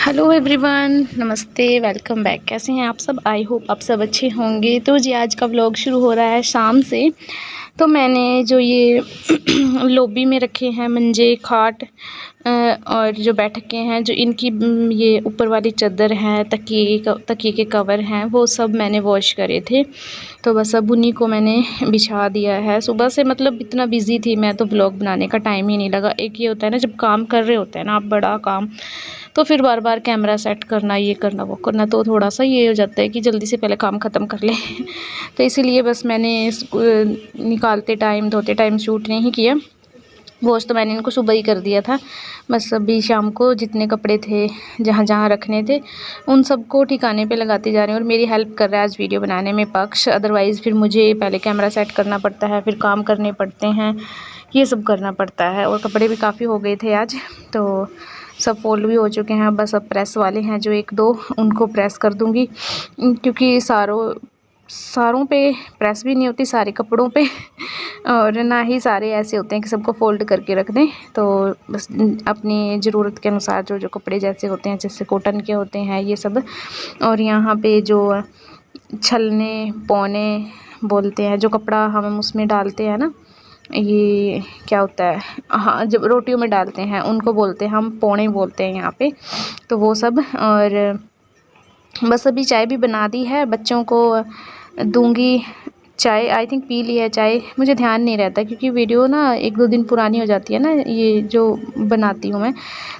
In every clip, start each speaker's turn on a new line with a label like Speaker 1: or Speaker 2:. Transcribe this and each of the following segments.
Speaker 1: Hello everyone, नमस्ते, welcome back. कैसे हैं आप सब? आई होप आप सब अच्छे होंगे। तो जी आज का व्लॉग शुरू हो रहा है शाम से। तो मैंने जो ये लॉबी में रखे हैं मंजे, खाट और जो बैठकें हैं, जो इनकी ये ऊपर वाली चादर है, तकिए के कवर हैं, वो सब मैंने वॉश करे थे। तो बस अब उन्हीं को मैंने बिछा दिया है। सुबह से मतलब इतना बिज़ी थी मैं, तो व्लॉग बनाने का टाइम ही नहीं लगा। एक ये होता है ना, जब काम कर रहे होते हैं ना आप, बड़ा काम, तो फिर बार बार कैमरा सेट करना, ये करना वो करना, तो थोड़ा सा ये हो जाता है कि जल्दी से पहले काम ख़त्म कर ले। तो इसीलिए बस मैंने निकालते टाइम, धोते टाइम शूट नहीं किया। वॉश तो मैंने इनको सुबह ही कर दिया था। बस अभी शाम को जितने कपड़े थे, जहाँ जहाँ रखने थे, उन सबको ठिकाने पे लगाते जा रहे हैं। और मेरी हेल्प कर रहा है आज वीडियो बनाने में पक्ष। अदरवाइज़ फिर मुझे पहले कैमरा सेट करना पड़ता है, फिर काम करने पड़ते हैं, ये सब करना पड़ता है। और कपड़े भी काफ़ी हो गए थे आज, तो सब फोल्ड भी हो चुके हैं। बस अब प्रेस वाले हैं जो एक दो, उनको प्रेस कर दूँगी, क्योंकि सारों पे प्रेस भी नहीं होती, सारे कपड़ों पे। और ना ही सारे ऐसे होते हैं कि सबको फ़ोल्ड करके रख दें। तो बस अपनी ज़रूरत के अनुसार जो जो कपड़े जैसे होते हैं, जैसे कॉटन के होते हैं ये सब। और यहाँ पे जो छलने पौने बोलते हैं, जो कपड़ा हम उसमें डालते हैं ना, ये क्या होता है, हाँ, जब रोटियों में डालते हैं उनको बोलते हैं हम, पौने बोलते हैं यहाँ पे। तो वो सब। और बस अभी चाय भी बना दी है, बच्चों को दूंगी चाय। आई थिंक पी ली है चाय, मुझे ध्यान नहीं रहता क्योंकि वीडियो ना 1-2 दिन पुरानी हो जाती है ना, ये जो बनाती हूँ मैं,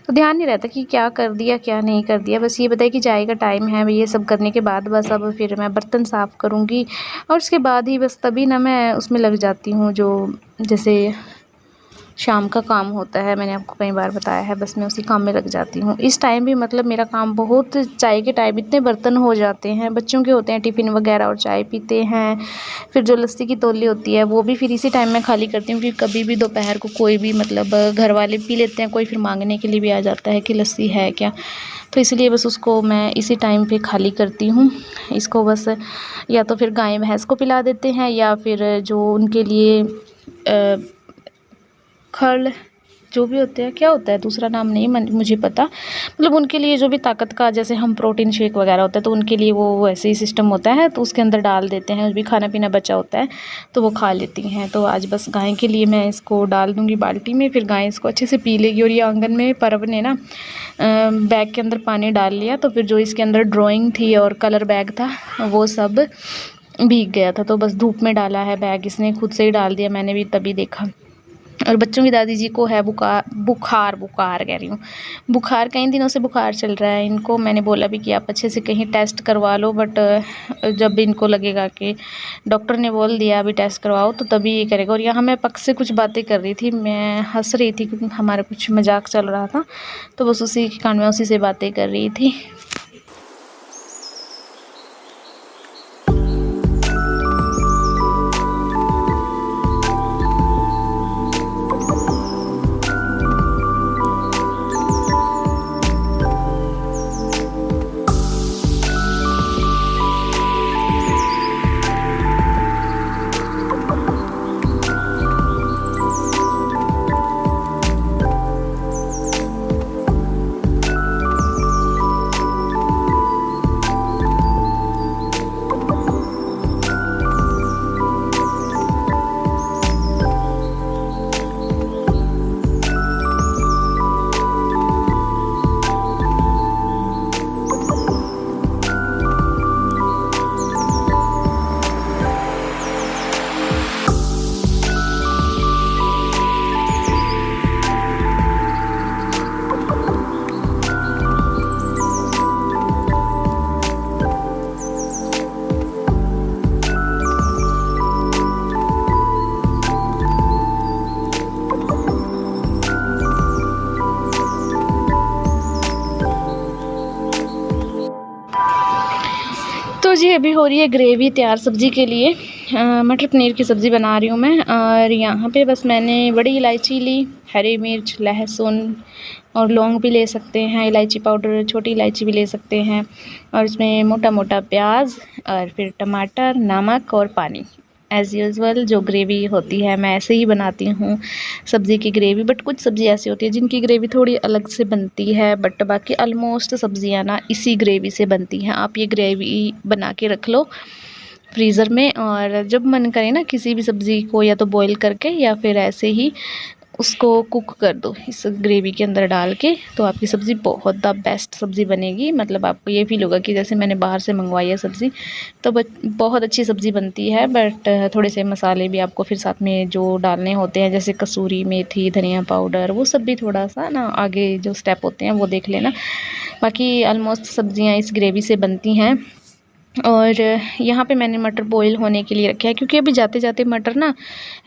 Speaker 1: तो ध्यान नहीं रहता कि क्या कर दिया क्या नहीं कर दिया। बस ये बताइए कि चाय का टाइम है, ये सब करने के बाद बस अब फिर मैं बर्तन साफ़ करूँगी। और उसके बाद ही बस तभी ना मैं उसमें लग जाती हूँ, जो जैसे शाम का काम होता है, मैंने आपको कई बार बताया है, बस मैं उसी काम में लग जाती हूँ। इस टाइम भी मतलब मेरा काम बहुत, चाय के टाइम इतने बर्तन हो जाते हैं, बच्चों के होते हैं टिफ़िन वगैरह, और चाय पीते हैं। फिर जो लस्सी की तौली होती है वो भी फिर इसी टाइम में खाली करती हूँ, क्योंकि कभी भी दोपहर को कोई भी मतलब घर वाले पी लेते हैं, कोई फिर मांगने के लिए भी आ जाता है कि लस्सी है क्या, तो इसलिए बस उसको मैं इसी टाइम पे खाली करती हूँ। इसको बस या तो फिर गाय भैंस को पिला देते हैं, या फिर जो उनके लिए खल जो भी होते हैं, क्या होता है दूसरा नाम नहीं मुझे पता, मतलब उनके लिए जो भी ताकत का, जैसे हम प्रोटीन शेक वगैरह होता है तो उनके लिए वो वैसे ही सिस्टम होता है, तो उसके अंदर डाल देते हैं, भी खाना पीना बचा होता है तो वो खा लेती हैं। तो आज बस गाय के लिए मैं इसको डाल दूँगी बाल्टी में, फिर गाय इसको अच्छे से पी लेगी। और ये आंगन में परव ने ना बैग के अंदर पानी डाल लिया, तो फिर जो इसके अंदर ड्राइंग थी और कलर बैग था वो सब भीग गया था, तो बस धूप में डाला है बैग, इसने खुद से ही डाल दिया, मैंने भी तभी देखा। और बच्चों की दादी जी को है बुखार कह रही हूँ, बुखार, कई दिनों से बुखार चल रहा है इनको। मैंने बोला भी कि आप अच्छे से कहीं टेस्ट करवा लो, बट जब इनको लगेगा कि डॉक्टर ने बोल दिया अभी टेस्ट करवाओ, तो तभी ये करेगा। और यहाँ मैं पक्ष से कुछ बातें कर रही थी, मैं हंस रही थी क्योंकि हमारा कुछ मजाक चल रहा था, तो बस उसी के कान में उसी से बातें कर रही थी। तो जी अभी हो रही है ग्रेवी तैयार सब्ज़ी के लिए। मटर पनीर की सब्ज़ी बना रही हूँ मैं। और यहाँ पे बस मैंने बड़ी इलायची ली, हरी मिर्च, लहसुन और लौंग भी ले सकते हैं, इलायची पाउडर, छोटी इलायची भी ले सकते हैं, और इसमें मोटा मोटा प्याज और फिर टमाटर, नमक और पानी एज़ यूजुअल जो ग्रेवी होती है मैं ऐसे ही बनाती हूँ सब्ज़ी की ग्रेवी। बट कुछ सब्ज़ी ऐसी होती है जिनकी ग्रेवी थोड़ी अलग से बनती है, बट बाकी ऑलमोस्ट सब्ज़ियाँ ना इसी ग्रेवी से बनती हैं। आप ये ग्रेवी बना के रख लो फ्रीज़र में, और जब मन करे ना किसी भी सब्ज़ी को या तो बॉईल करके या फिर ऐसे ही उसको कुक कर दो इस ग्रेवी के अंदर डाल के, तो आपकी सब्ज़ी बहुत द बेस्ट सब्ज़ी बनेगी। मतलब आपको ये फ़ील होगा कि जैसे मैंने बाहर से मंगवाई है सब्ज़ी। तो बहुत अच्छी सब्ज़ी बनती है। बट थोड़े से मसाले भी आपको फिर साथ में जो डालने होते हैं, जैसे कसूरी मेथी, धनिया पाउडर, वो सब भी थोड़ा सा ना आगे जो स्टेप होते हैं वो देख लेना। बाकी ऑलमोस्ट सब्ज़ियाँ इस ग्रेवी से बनती हैं। और यहाँ पे मैंने मटर बॉईल होने के लिए रखे हैं, क्योंकि अभी जाते जाते मटर ना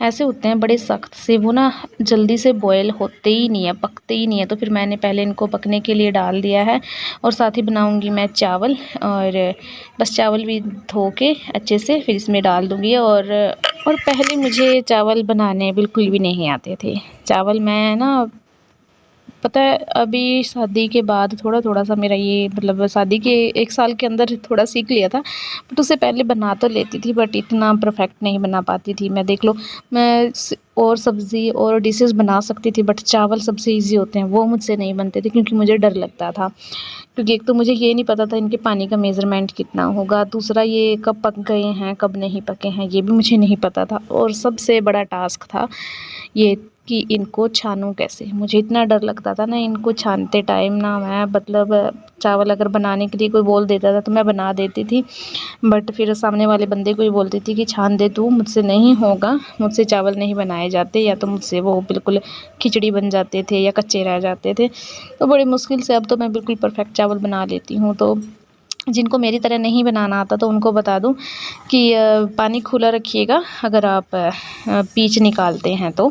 Speaker 1: ऐसे होते हैं बड़े सख्त से, वो ना जल्दी से बॉईल होते ही नहीं है, पकते ही नहीं है। तो फिर मैंने पहले इनको पकने के लिए डाल दिया है। और साथ ही बनाऊंगी मैं चावल, और बस चावल भी धो के अच्छे से फिर इसमें डाल दूँगी। और पहले मुझे चावल बनाने बिल्कुल भी नहीं आते थे। चावल मैं ना, पता है, अभी शादी के बाद थोड़ा सा मेरा ये, मतलब शादी के 1 साल के अंदर थोड़ा सीख लिया था। बट उससे पहले बना तो लेती थी, बट इतना परफेक्ट नहीं बना पाती थी मैं। देख लो, मैं और सब्ज़ी और डिशेस बना सकती थी, बट चावल सबसे इजी होते हैं, वो मुझसे नहीं बनते थे, क्योंकि मुझे डर लगता था। क्योंकि एक तो मुझे ये नहीं पता था इनके पानी का मेज़रमेंट कितना होगा, दूसरा ये कब पक गए हैं कब नहीं पके हैं ये भी मुझे नहीं पता था। और सबसे बड़ा टास्क था ये कि इनको छानूं कैसे। मुझे इतना डर लगता था ना इनको छानते टाइम ना, मैं मतलब चावल अगर बनाने के लिए कोई बोल देता था तो मैं बना देती थी, बट फिर सामने वाले बंदे को ही बोलती थी कि छान दे तू, मुझसे नहीं होगा, मुझसे चावल नहीं बनाए जाते, या तो मुझसे वो बिल्कुल खिचड़ी बन जाते थे या कच्चे रह जाते थे। तो बड़ी मुश्किल से अब तो मैं बिल्कुल परफेक्ट चावल बना लेती हूँ। तो जिनको मेरी तरह नहीं बनाना आता तो उनको बता दूं कि पानी खुला रखिएगा। अगर आप पीच निकालते हैं तो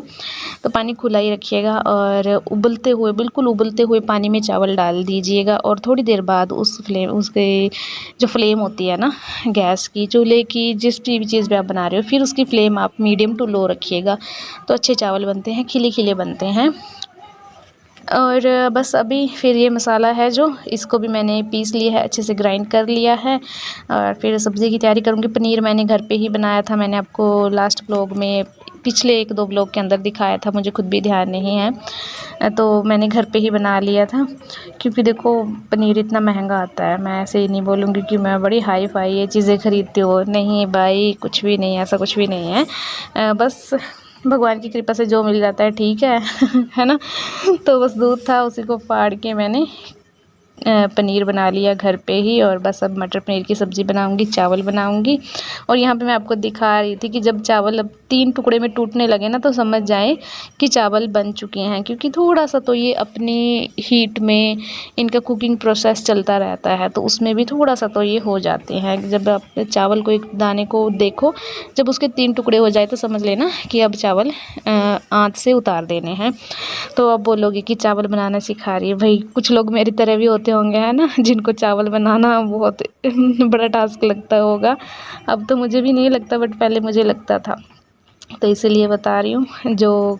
Speaker 1: पानी खुला ही रखिएगा, और उबलते हुए, बिल्कुल उबलते हुए पानी में चावल डाल दीजिएगा। और थोड़ी देर बाद उसके जो फ्लेम होती है ना गैस की, चूल्हे की, जिस भी चीज़ पे आप बना रहे हो, फिर उसकी फ्लेम आप मीडियम टू लो रखिएगा। तो अच्छे चावल बनते हैं, खिले खिले बनते हैं। और बस अभी फिर ये मसाला है जो, इसको भी मैंने पीस लिया है, अच्छे से ग्राइंड कर लिया है। और फिर सब्ज़ी की तैयारी करूँगी। पनीर मैंने घर पे ही बनाया था, मैंने आपको लास्ट व्लॉग में, पिछले 1-2 व्लॉग के अंदर दिखाया था, मुझे खुद भी ध्यान नहीं है। तो मैंने घर पे ही बना लिया था, क्योंकि देखो पनीर इतना महंगा आता है। मैं ऐसे ही नहीं बोलूँगी कि मैं बड़ी हाई फाई ये चीज़ें खरीदती हूँ, नहीं भाई, कुछ भी नहीं, ऐसा कुछ भी नहीं है। बस भगवान की कृपा से जो मिल जाता है ठीक है है ना। तो बस दूध था, उसी को फाड़ के मैंने पनीर बना लिया घर पे ही। और बस अब मटर पनीर की सब्ज़ी बनाऊंगी, चावल बनाऊंगी। और यहाँ पे मैं आपको दिखा रही थी कि जब चावल अब 3 टुकड़े में टूटने लगे ना, तो समझ जाएं कि चावल बन चुके हैं। क्योंकि थोड़ा सा तो ये अपनी हीट में इनका कुकिंग प्रोसेस चलता रहता है, तो उसमें भी थोड़ा सा तो ये हो जाते हैं। जब आप चावल को, एक दाने को देखो, जब उसके 3 टुकड़े हो जाए तो समझ लेना कि अब चावल आँच से उतार देने हैं। तो अब बोलोगे कि चावल बनाना सिखा रही है भाई, कुछ लोग मेरी तरह भी होते होंगे, है ना, जिनको चावल बनाना बहुत बड़ा टास्क लगता होगा। अब तो मुझे भी नहीं लगता, बट पहले मुझे लगता था। तो इसीलिए बता रही हूँ, जो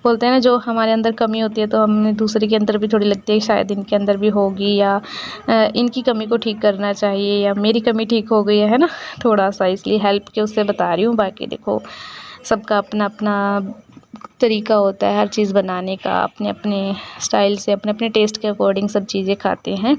Speaker 1: बोलते हैं ना, जो हमारे अंदर कमी होती है तो हमें दूसरे के अंदर भी थोड़ी लगती है, शायद इनके अंदर भी होगी, या इनकी कमी को ठीक करना चाहिए, या मेरी कमी ठीक हो गई है ना थोड़ा सा, इसलिए हेल्प के उससे बता रही हूँ। बाकी देखो, सबका अपना अपना तरीका होता है हर चीज़ बनाने का, अपने अपने स्टाइल से, अपने अपने टेस्ट के अकॉर्डिंग सब चीज़ें खाते हैं।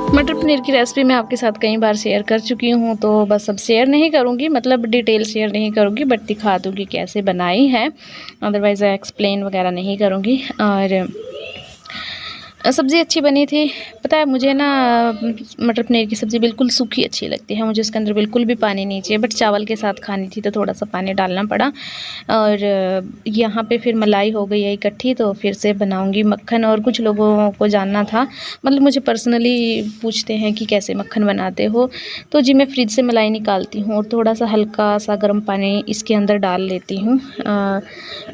Speaker 1: मटर पनीर की रेसिपी मैं आपके साथ कई बार शेयर कर चुकी हूँ, तो बस अब शेयर नहीं करूँगी, मतलब डिटेल शेयर नहीं करूँगी, बट दिखा दूँगी कैसे बनाई है। अदरवाइज़ एक्सप्लेन वगैरह नहीं करूँगी। और सब्ज़ी अच्छी बनी थी। पता है मुझे ना मटर पनीर की सब्ज़ी बिल्कुल सूखी अच्छी लगती है, मुझे उसके अंदर बिल्कुल भी पानी नहीं चाहिए, बट चावल के साथ खानी थी तो थोड़ा सा पानी डालना पड़ा। और यहाँ पे फिर मलाई हो गई है इकट्ठी, तो फिर से बनाऊंगी मक्खन। और कुछ लोगों को जानना था, मतलब मुझे पर्सनली पूछते हैं कि कैसे मक्खन बनाते हो, तो जी मैं फ्रिज से मलाई निकालती हूँ और थोड़ा सा हल्का सा गर्म पानी इसके अंदर डाल लेती हूँ।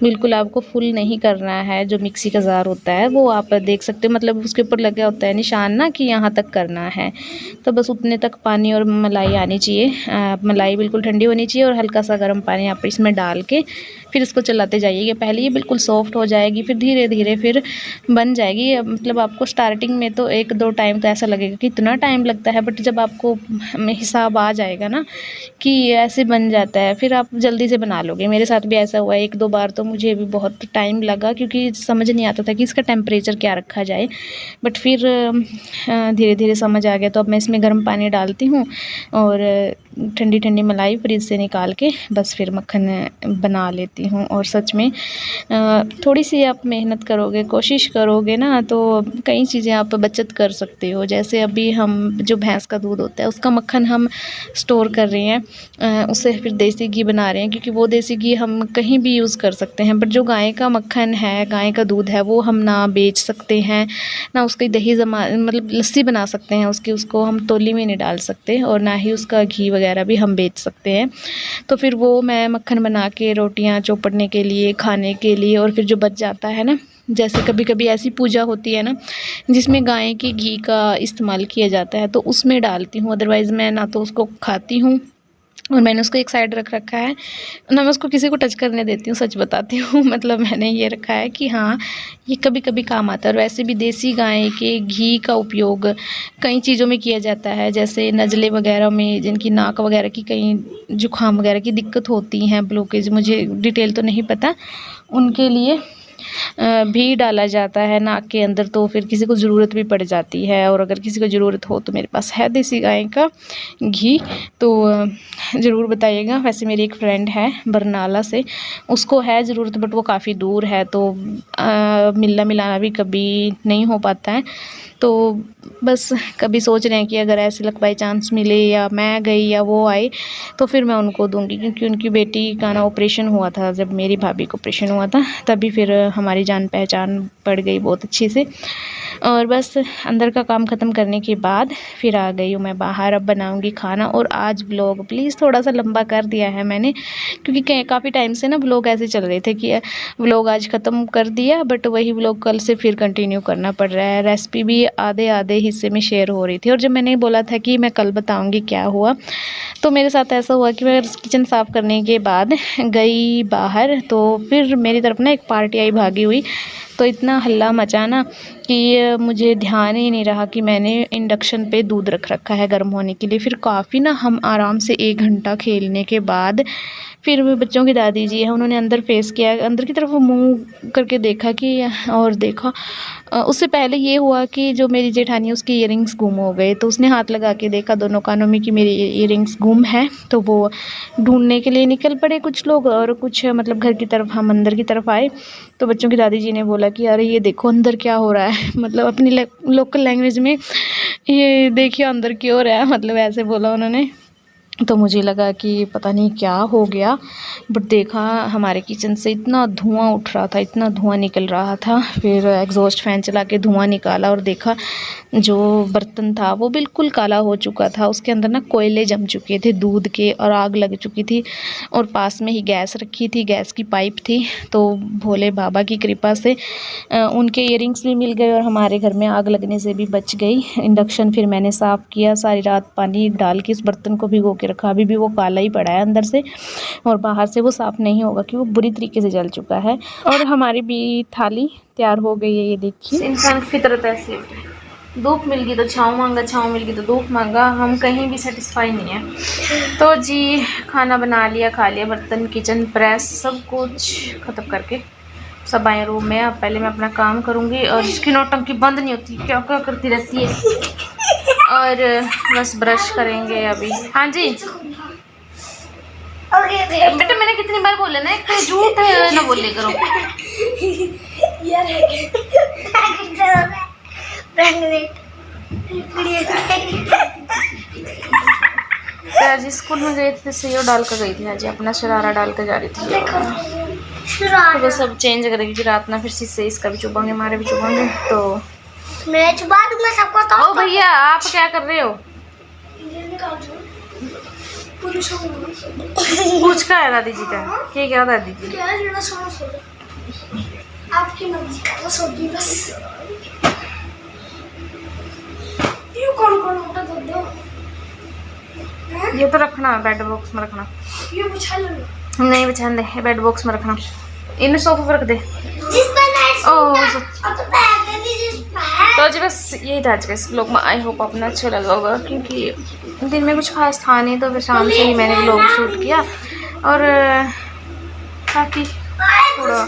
Speaker 1: बिल्कुल आपको फुल नहीं करना है, जो मिक्सी का जार होता है वो आप देख सकते हो, मतलब उसके ऊपर लगा होता है निशान ना कि यहाँ तक करना है, तो बस उतने तक पानी और मलाई आनी चाहिए। मलाई बिल्कुल ठंडी होनी चाहिए और हल्का सा गर्म पानी आप इसमें डाल के फिर इसको चलाते जाइए। पहले ये बिल्कुल सॉफ्ट हो जाएगी, फिर धीरे धीरे फिर बन जाएगी। मतलब आपको स्टार्टिंग में तो 1-2 टाइम तो ऐसा लगेगा कि इतना टाइम लगता है, बट जब आपको हिसाब आ जाएगा ना कि ऐसे बन जाता है, फिर आप जल्दी से बना लोगे। मेरे साथ भी ऐसा हुआ है 1-2 बार, तो मुझे भी बहुत टाइम लगा क्योंकि समझ नहीं आता था कि इसका टेम्परेचर क्या रखा जाए, बट फिर धीरे धीरे समझ आ गया। तो अब मैं इसमें गर्म पानी डालती हूँ और ठंडी ठंडी मलाई फ्रिज से निकाल के बस फिर मक्खन बना लेती हूँ। और सच में थोड़ी सी आप मेहनत करोगे, कोशिश करोगे ना, तो कई चीज़ें आप बचत कर सकते हो। जैसे अभी हम जो भैंस का दूध होता है उसका मक्खन हम स्टोर कर रहे हैं, उससे फिर देसी घी बना रहे हैं, क्योंकि वो देसी घी हम कहीं भी यूज़ कर सकते हैं। बट जो गाय का मक्खन है, गाय का दूध है, वो हम ना बेच सकते हैं, ना उसकी दही जमा मतलब लस्सी बना सकते हैं उसकी, उसको हम तौली में नहीं डाल सकते, और ना ही उसका घी वगैरह भी हम बेच सकते हैं। तो फिर वो मैं मक्खन बना के रोटियां चौपड़ने के लिए, खाने के लिए, और फिर जो बच जाता है ना, जैसे कभी कभी ऐसी पूजा होती है ना जिसमें गाय के घी का इस्तेमाल किया जाता है, तो उसमें डालती हूँ। अदरवाइज़ मैं ना तो उसको खाती हूँ, और मैंने उसको एक साइड रख रखा है ना, मैं उसको किसी को टच करने देती हूँ, सच बताती हूँ। मतलब मैंने ये रखा है कि हाँ ये कभी कभी काम आता है। और वैसे भी देसी गाय के घी का उपयोग कई चीज़ों में किया जाता है, जैसे नज़ले वगैरह में, जिनकी नाक वगैरह की कहीं जुकाम वगैरह की दिक्कत होती हैं, ब्लॉकेज, मुझे डिटेल तो नहीं पता, उनके लिए भी डाला जाता है नाक के अंदर। तो फिर किसी को ज़रूरत भी पड़ जाती है, और अगर किसी को ज़रूरत हो तो मेरे पास है देसी गाय का घी, तो ज़रूर बताइएगा। वैसे मेरी एक फ्रेंड है बरनाला से, उसको है ज़रूरत, बट वो काफ़ी दूर है, तो मिलना मिलाना भी कभी नहीं हो पाता है। तो बस कभी सोच रहे हैं कि अगर ऐसे लक बाई चांस मिले, या मैं गई या वो आए, तो फिर मैं उनको दूंगी, क्योंकि उनकी बेटी का ना ऑपरेशन हुआ था, जब मेरी भाभी को ऑपरेशन हुआ था तभी फिर हमारी जान पहचान पड़ गई बहुत अच्छी से। और बस अंदर का काम ख़त्म करने के बाद फिर आ गई हूँ मैं बाहर, अब बनाऊंगी खाना। और आज व्लॉग प्लीज़ थोड़ा सा लंबा कर दिया है मैंने, क्योंकि काफ़ी टाइम से ना व्लॉग ऐसे चल रहे थे कि व्लॉग आज ख़त्म कर दिया, बट वही व्लॉग कल से फिर कंटिन्यू करना पड़ रहा है। रेसिपी भी आधे आधे हिस्से में शेयर हो रही थी, और जब मैंने बोला था कि मैं कल बताऊँगी क्या हुआ, तो मेरे साथ ऐसा हुआ कि मैं किचन साफ़ करने के बाद गई बाहर, तो फिर मेरी तरफ ना एक पार्टी आई भागी हुई, तो इतना हल्ला मचा ना कि मुझे ध्यान ही नहीं रहा कि मैंने इंडक्शन पे दूध रख रखा है गर्म होने के लिए। फिर काफ़ी ना हम आराम से 1 घंटा खेलने के बाद फिर बच्चों की दादी जी है, उन्होंने अंदर फेस किया, अंदर की तरफ मुँह करके देखा कि, और देखा उससे पहले ये हुआ कि जो मेरी जेठानी है उसकी इयररिंग्स गुम हो गए, तो उसने हाथ लगा के देखा दोनों कानों में कि मेरी इयररिंग्स गुम है, तो वो ढूंढने के लिए निकल पड़े कुछ लोग, और कुछ मतलब घर की तरफ, हम अंदर की तरफ आए, तो बच्चों की दादी जी ने बोला कि अरे ये देखो अंदर क्या हो रहा है। मतलब अपनी लोकल लैंग्वेज में, ये देखिए अंदर क्यों हो रहा है, मतलब ऐसे बोला उन्होंने। तो मुझे लगा कि पता नहीं क्या हो गया, बट देखा हमारे किचन से इतना धुआं उठ रहा था, इतना धुआं निकल रहा था। फिर एग्जॉस्ट फैन चला के धुआं निकाला, और देखा जो बर्तन था वो बिल्कुल काला हो चुका था, उसके अंदर ना कोयले जम चुके थे दूध के, और आग लग चुकी थी, और पास में ही गैस रखी थी, गैस की पाइप थी। तो भोले बाबा की कृपा से उनके इयररिंग्स भी मिल गए, और हमारे घर में आग लगने से भी बच गई। इंडक्शन फिर मैंने साफ़ किया, सारी रात पानी डाल के इस बर्तन को भिगो के रखा, अभी भी वो काला ही पड़ा है अंदर से, और बाहर से वो साफ़ नहीं होगा कि वो बुरी तरीके से जल चुका है। और हमारी भी थाली तैयार हो गई है, ये देखिए। इंसान की फितरत ऐसी होती है, धूप मिल गई तो छाँव मांगा, छाँव मिल गई तो धूप मांगा, हम कहीं भी सेटिस्फाई नहीं है। तो जी खाना बना लिया, खा लिया, बर्तन किचन प्रेस सब कुछ ख़त्म करके सब आए रूम में। अब पहले मैं अपना काम करूँगी, और इसकी नौटंकी बंद नहीं होती, क्या क्या करती रहती है। और बस ब्रश करेंगे अभी। हाँ जी बेटा, मैंने कितनी बार बोला ना, एक झूठ ना बोले करो। आज स्कूल में गई थी, सेव डाल कर गई थी। आज अपना शरारा डाल कर जा रही थी। तो बस सब चेंज करेगी कि रात ना फिर से इसका भी चुभाएंगे, हमारे भी चुभाएंगे। तो
Speaker 2: मैं चुबा दूंगा सबको। तो
Speaker 1: ओ भैया, आप क्या कर रहे हो? पूछ का है दादी जी का? क्या दादी जी?
Speaker 2: आपकी मर्जी का सोगी बस। ये कौन उठा दो?
Speaker 1: ये तो रखना बेड बॉक्स में रखना।
Speaker 2: ये बिछा लो।
Speaker 1: नहीं बिछाने दे, बेड बॉक्स में रखना। इन सोफे पर रख दे। तो जी बस यही था आज का इस व्लॉग में। आई होप आपने अच्छा लगा होगा, क्योंकि दिन में कुछ खास था नहीं, तो फिर शाम से ही मैंने व्लॉग शूट किया। और ताकि थोड़ा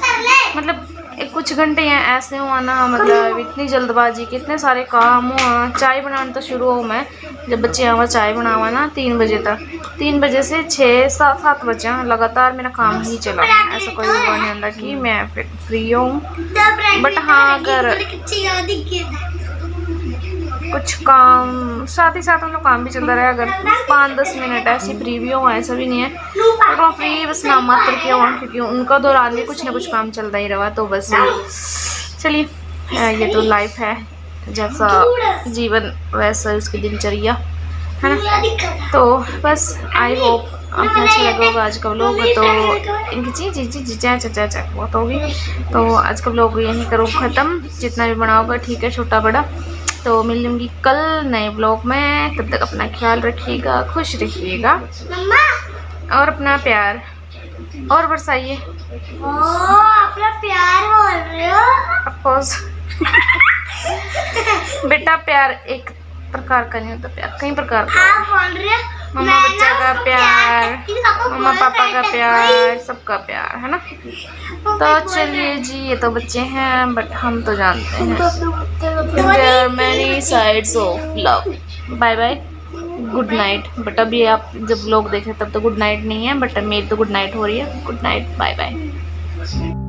Speaker 1: मतलब कुछ घंटे यहाँ ऐसे हुआ ना, मतलब इतनी जल्दबाजी के इतने सारे काम हुआ। चाय बनाना तो शुरू हो, मैं जब बच्चे आवा चाय बनावा ना 3 बजे तक, 3 बजे से 6-7 बजे लगातार मेरा काम ही चला। ऐसा कोई हुआ नहीं होता कि मैं फिर फ्री हूँ। बट हाँ, अगर कुछ काम साथ ही साथ मतलब काम भी चलता रहा, अगर 5-10 मिनट ऐसी फ्री भी हो, ऐसा भी नहीं है। और फ्री बस नाम मात्र किया हुआ, क्योंकि उनका दौरान भी कुछ ना कुछ काम चलता ही रहा। तो बस चलिए, ये तो लाइफ है, जैसा जीवन वैसा उसकी दिनचर्या है ना। तो बस आई होप आपको अच्छा लगा होगा आज का व्लॉग। तो इनकी जी बहुत होगी। तो आज का व्लॉग यहीं करो ख़त्म, जितना भी बना होगा ठीक है, छोटा बड़ा। तो मिलूंगी कल नए व्लॉग में। तब तक अपना ख्याल रखिएगा, खुश रखिएगा और अपना प्यार और बरसाइए।
Speaker 2: अपना प्यार बोल रहे हो?
Speaker 1: ऑफ कोर्स बेटा, प्यार एक प्रकार का नहीं होता, प्यार कई प्रकार का।
Speaker 2: आप बोल रहे हो
Speaker 1: मम्मा बच्चा का प्यार, मम्मा पापा का प्यार, सबका प्यार है ना। तो चलिए जी, ये तो बच्चे हैं, बट हम तो जानते हैं there are many sides of love। Bye bye, good night. But अभी आप जब लोग देखें तब तो गुड नाइट नहीं है, बट मेरी तो गुड नाइट हो रही है। Good night, bye bye.